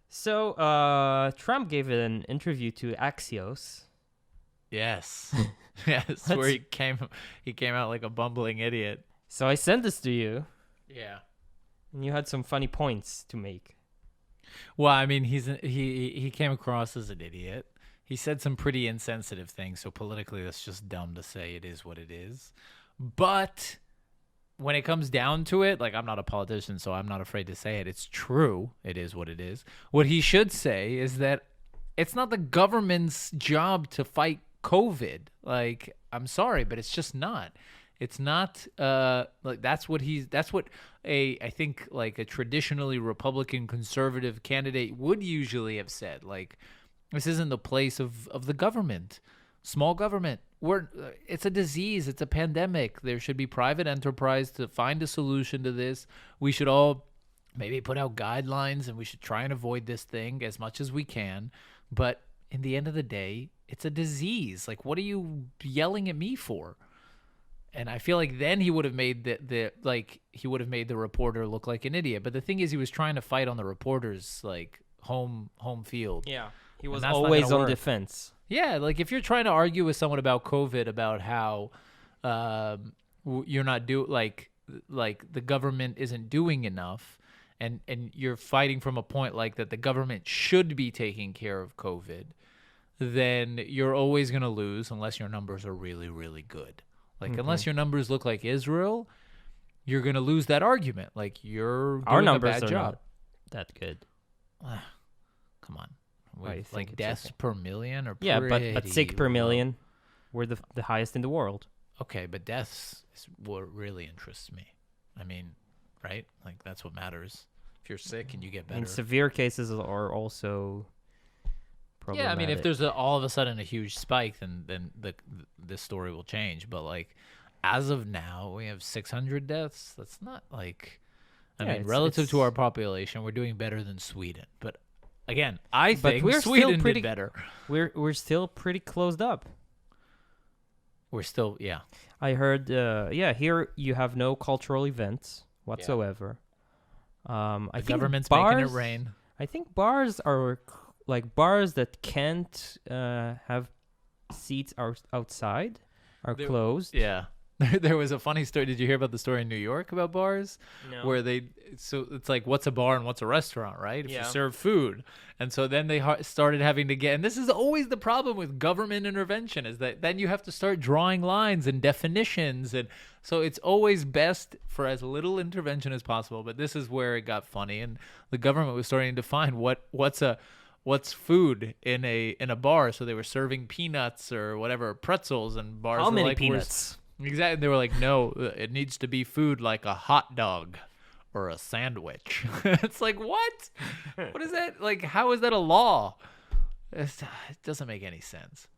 So, Trump gave an interview to Axios. Yes. Yes, where he came out like a bumbling idiot. So I sent this to you, Yeah. and you had some funny points to make. Well, I mean, he came across as an idiot. He said some pretty insensitive things, so politically that's just dumb to say. It is what it is. But when it comes down to it, like, I'm not a politician, so I'm not afraid to say it. It's true. It is what it is. What he should say is that it's not the government's job to fight COVID. Like, I'm sorry, but it's just not. It's not like that's what I think like a traditionally Republican conservative candidate would usually have said. Like, this isn't the place of the government. Small government. It's a disease. It's a pandemic. There should be private enterprise to find a solution to this. We should all maybe put out guidelines, and we should try and avoid this thing as much as we can. But in the end of the day, it's a disease. Like, what are you yelling at me for? And I feel like then he would have made the reporter look like an idiot. But the thing is, he was trying to fight on the reporter's like home field. Yeah, he was that's not always gonna on work. defense. Yeah, like if you're trying to argue with someone about COVID, about how you're not like the government isn't doing enough, and you're fighting from a point like that the government should be taking care of COVID, then you're always going to lose unless your numbers are really, really good. Like, unless your numbers look like Israel, you're going to lose that argument. Like, you're Our doing a numbers bad are job. not that good. Come on. Why do you think Like it's deaths okay? per million or Yeah, but sick per low. million, we're the highest in the world. Okay, but deaths is what really interests me. I mean, right? Like, that's what matters. If you're sick and you get I mean, better. severe cases are also Yeah, I problematic. mean, if there's all of a sudden a huge spike, then this story will change. But like, as of now, we have 600 deaths. That's not like, I Yeah, mean, it's- relative to it's- our population, we're doing better than Sweden. But again, I But think we're still Sweden pretty- did better. we're still pretty closed up. We're still, yeah. I heard, here you have no cultural events whatsoever. I The think government's bars, making it rain. I think bars are like bars that can't have seats outside are closed. Yeah. There was a funny story. Did you hear about the story in New York about bars? No. Where so it's like, what's a bar and what's a restaurant, right? If Yeah. you serve food. And so then they started having to and this is always the problem with government intervention, is that then you have to start drawing lines and definitions. And so it's always best for as little intervention as possible. But this is where it got funny. And the government was starting to define what's food in a bar. So they were serving peanuts or whatever, pretzels, and bars How were many like, peanuts? Exactly. They were like, no, it needs to be food like a hot dog or a sandwich. It's like, what? What is that? Like, how is that a law? It doesn't make any sense.